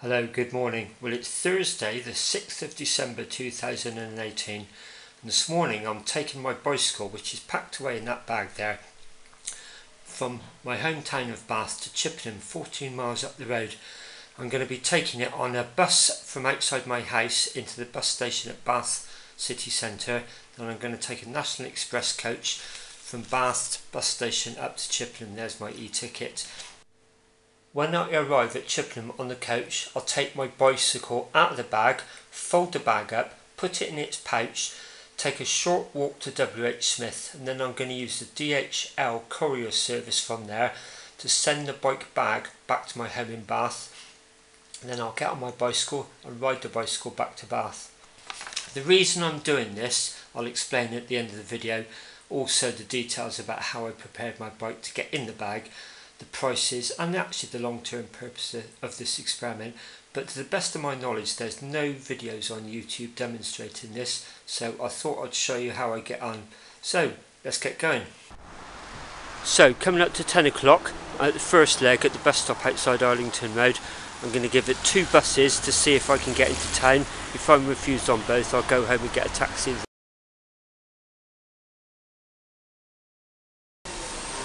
Hello, good morning. Well, it's Thursday, the 6th of December 2018, and this morning I'm taking my bicycle, which is packed away in that bag there, from my hometown of Bath to Chippenham, 14 miles up the road. I'm going to be taking it on a bus from outside my house into the bus station at Bath City Centre, and I'm going to take a National Express coach from Bath bus station up to Chippenham. There's my e-ticket. When I arrive at Chippenham on the coach, I'll take my bicycle out of the bag, fold the bag up, put it in its pouch, take a short walk to WH Smith, and then I'm going to use the DHL courier service from there to send the bike bag back to my home in Bath. And then I'll get on my bicycle and ride the bicycle back to Bath. The reason I'm doing this, I'll explain at the end of the video, also the details about how I prepared my bike to get in the bag, the prices and actually the long-term purpose of this experiment. But to the best of my knowledge, there's no videos on YouTube demonstrating this, so I thought I'd show you how I get on. So let's get going. So coming up to 10 o'clock at the first leg at the bus stop outside Arlington Road, I'm going to give it 2 buses to see if I can get into town. If I'm refused on both, I'll go home and get a taxi.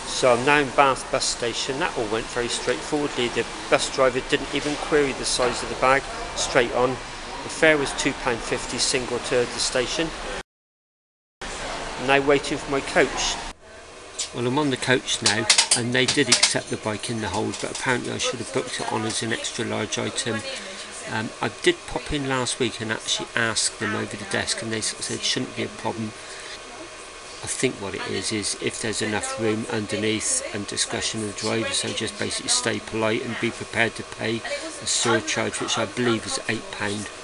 So I'm now in Bath bus station. That all went very straightforwardly. The bus driver didn't even query the size of the bag, straight on. The fare was £2.50 single to the station. I'm now waiting for my coach. Well, I'm on the coach now, and they did accept the bike in the hold, but apparently I should have booked it on as an extra large item. I did pop in last week and actually ask them over the desk, and they sort of said it shouldn't be a problem. I think what it is if there's enough room underneath and discretion of the driver, so just basically stay polite and be prepared to pay a surcharge, which I believe is £8.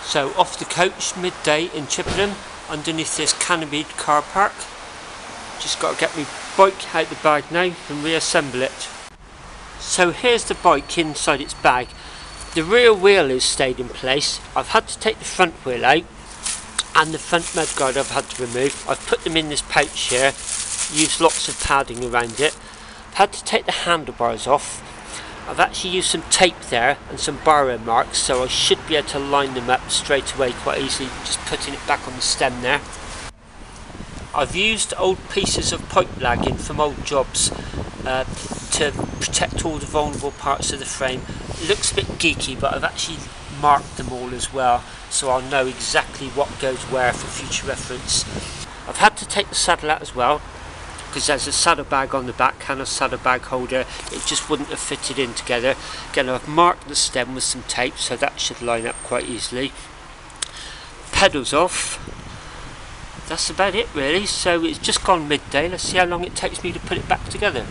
So off the coach, midday in Chippenham, underneath this canopied car park. Just got to get my bike out the bag now and reassemble it. So here's the bike inside its bag. The rear wheel has stayed in place. I've had to take the front wheel out and the front mudguard I've had to remove. I've put them in this pouch here, used lots of padding around it. I've had to take the handlebars off. I've actually used some tape there and some borrow marks, so I should be able to line them up straight away quite easily, just putting it back on the stem there. I've used old pieces of pipe lagging from old jobs to protect all the vulnerable parts of the frame. It looks a bit geeky, but I've actually marked them all as well, so I'll know exactly what goes where for future reference. I've had to take the saddle out as well, because there's a saddlebag on the back and a saddlebag holder. It just wouldn't have fitted in together. Again, I've marked the stem with some tape, so that should line up quite easily. Pedals off. That's about it really. So it's just gone midday. Let's see how long it takes me to put it back together.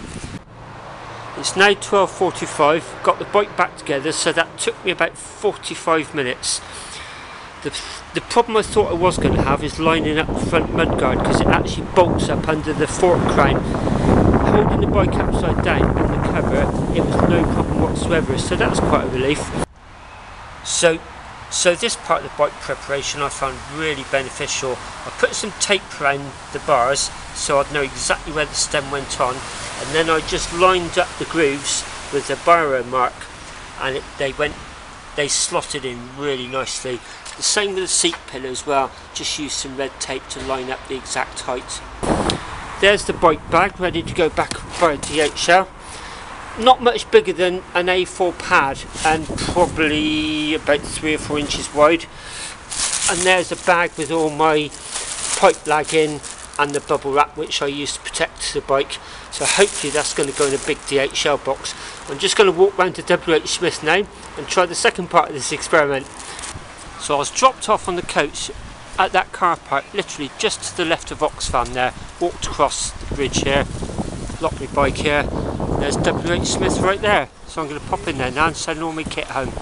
It's now 12:45. Got the bike back together, so that took me about 45 minutes. The problem I thought I was going to have is lining up the front mudguard, because it actually bolts up under the fork crown. Holding the bike upside down and the cover, it was no problem whatsoever, so that's quite a relief. So this part of the bike preparation I found really beneficial. I put some tape around the bars so I'd know exactly where the stem went on, and then I just lined up the grooves with the biro mark, and they slotted in really nicely. The same with the seat pillar as well, just use some red tape to line up the exact height. There's the bike bag ready to go back via DHL. Not much bigger than an A4 pad and probably about 3 or 4 inches wide. And there's a bag with all my pipe lagging and the bubble wrap, which I use to protect to the bike, so hopefully that's going to go in a big DHL box. I'm just going to walk round to WH Smith now and try the second part of this experiment. So I was dropped off on the coach at that car park, literally just to the left of Oxfam there, walked across the bridge here, locked my bike here, there's WH Smith right there, so I'm going to pop in there now and send all my kit home.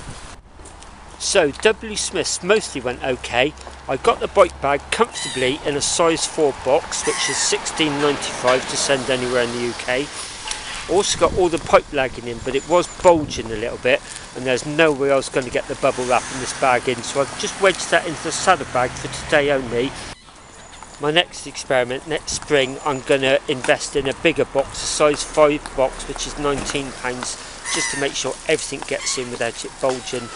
So WH Smith's mostly went okay. I got the bike bag comfortably in a size 4 box, which is £16.95 to send anywhere in the UK. Also got all the pipe lagging in, but it was bulging a little bit, and there's no way I was going to get the bubble wrap in this bag in, so I've just wedged that into the saddle bag for today only. My next experiment, next spring, I'm going to invest in a bigger box, a size 5 box, which is £19, just to make sure everything gets in without it bulging.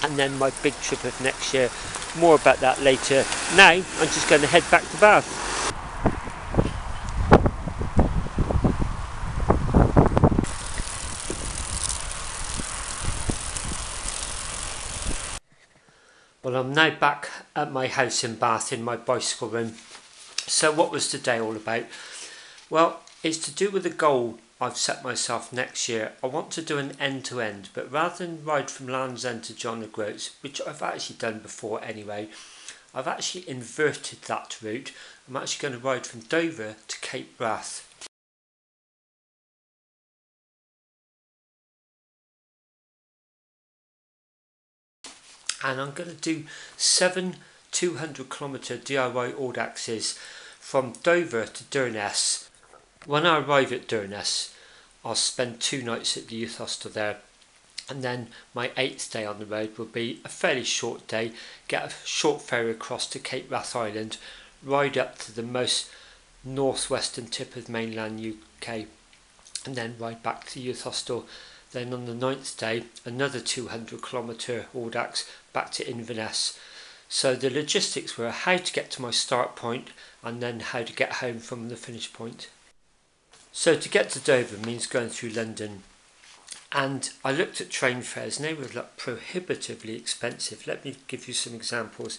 And then my big trip of next year, more about that later. Now I'm just going to head back to Bath. Well, I'm now back at my house in Bath in my bicycle room. So what was today all about? Well, it's to do with the goal I've set myself next year. I want to do an end-to-end, but rather than ride from Land's End to John O'Groats, which I've actually done before anyway, I've actually inverted that route. I'm actually going to ride from Dover to Cape Wrath. And I'm going to do 7 200km DIY Audaxes from Dover to Durness. When I arrive at Durness, I'll spend 2 nights at the youth hostel there, and then my 8th day on the road will be a fairly short day, get a short ferry across to Cape Wrath Island, ride up to the most northwestern tip of mainland UK, and then ride back to the youth hostel. Then on the 9th day, another 200km Audax back to Inverness. So the logistics were how to get to my start point and then how to get home from the finish point. So to get to Dover means going through London, and I looked at train fares and they were like prohibitively expensive. Let me give you some examples.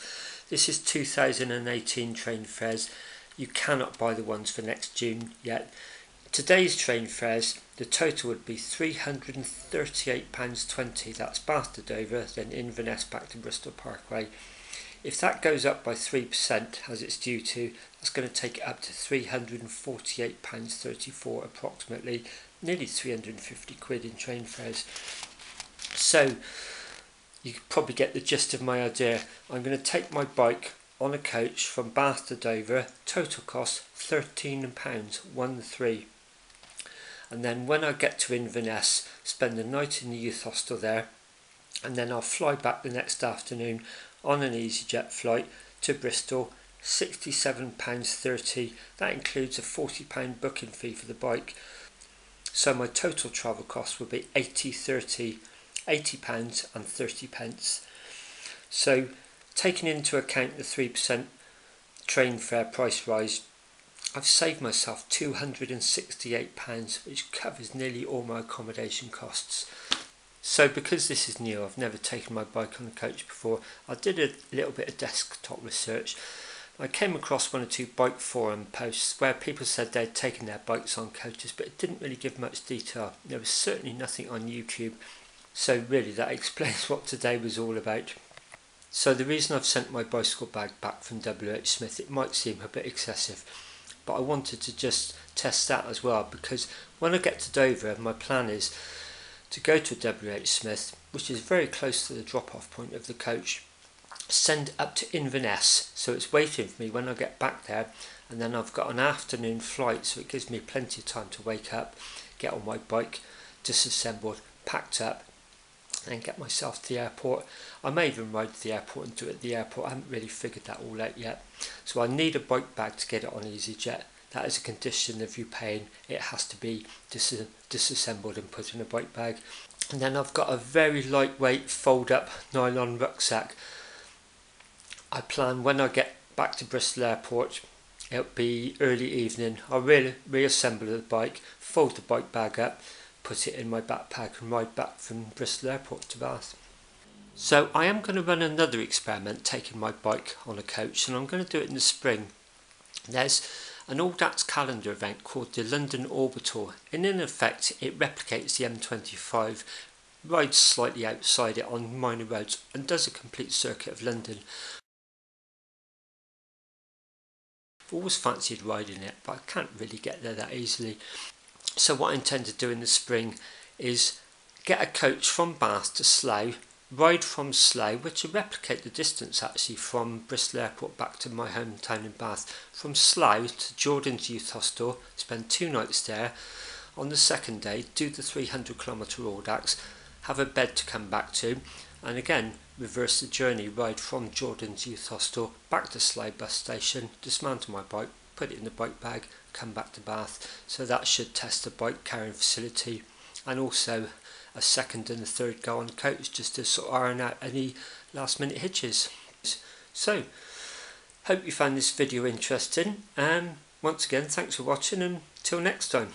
This is 2018 train fares. You cannot buy the ones for next June yet. Today's train fares, the total would be £338.20. That's Bath to Dover, then Inverness back to Bristol Parkway. If that goes up by 3%, as it's due to, that's going to take it up to £348.34 approximately, nearly 350 quid in train fares. So you can probably get the gist of my idea. I'm going to take my bike on a coach from Bath to Dover, total cost £13, 13. And then when I get to Inverness, spend the night in the youth hostel there, and then I'll fly back the next afternoon on an EasyJet flight to Bristol, £67.30. That includes a £40 booking fee for the bike. So my total travel cost will be £80 and 30 pence. So taking into account the 3% train fare price rise, I've saved myself £268, which covers nearly all my accommodation costs. So because this is new, I've never taken my bike on a coach before, I did a little bit of desktop research. I came across 1 or 2 bike forum posts where people said they'd taken their bikes on coaches, but it didn't really give much detail. There was certainly nothing on YouTube, so really that explains what today was all about. So the reason I've sent my bicycle bag back from WH Smith, it might seem a bit excessive, but I wanted to just test that as well, because when I get to Dover, my plan is to go to WH Smith, which is very close to the drop-off point of the coach, send up to Inverness, so it's waiting for me when I get back there, and then I've got an afternoon flight, so it gives me plenty of time to wake up, get on my bike, disassembled, packed up, and get myself to the airport. I may even ride to the airport and do it at the airport. I haven't really figured that all out yet. So I need a bike bag to get it on EasyJet. That is a condition of you paying. It has to be disassembled and put in a bike bag. And then I've got a very lightweight fold-up nylon rucksack. I plan when I get back to Bristol Airport, it'll be early evening, I'll reassemble the bike, fold the bike bag up, put it in my backpack and ride back from Bristol Airport to Bath. So I am going to run another experiment taking my bike on a coach, and I'm going to do it in the spring. There's an all-dats calendar event called the London Orbital, and in effect it replicates the M25, rides slightly outside it on minor roads and does a complete circuit of London. I've always fancied riding it, but I can't really get there that easily. So what I intend to do in the spring is get a coach from Bath to Slough, ride from Slough, which will replicate the distance actually from Bristol Airport back to my hometown in Bath, from Slough to Jordan's Youth Hostel, spend 2 nights there. On the second day, do the 300km all-dats, have a bed to come back to, and again reverse the journey, ride from Jordan's Youth Hostel back to Slough bus station, dismantle my bike, put it in the bike bag, come back to Bath. So that should test the bike carrying facility, and also a second and a third go on coach just to sort of iron out any last minute hitches. So hope you found this video interesting, and once again thanks for watching, and till next time.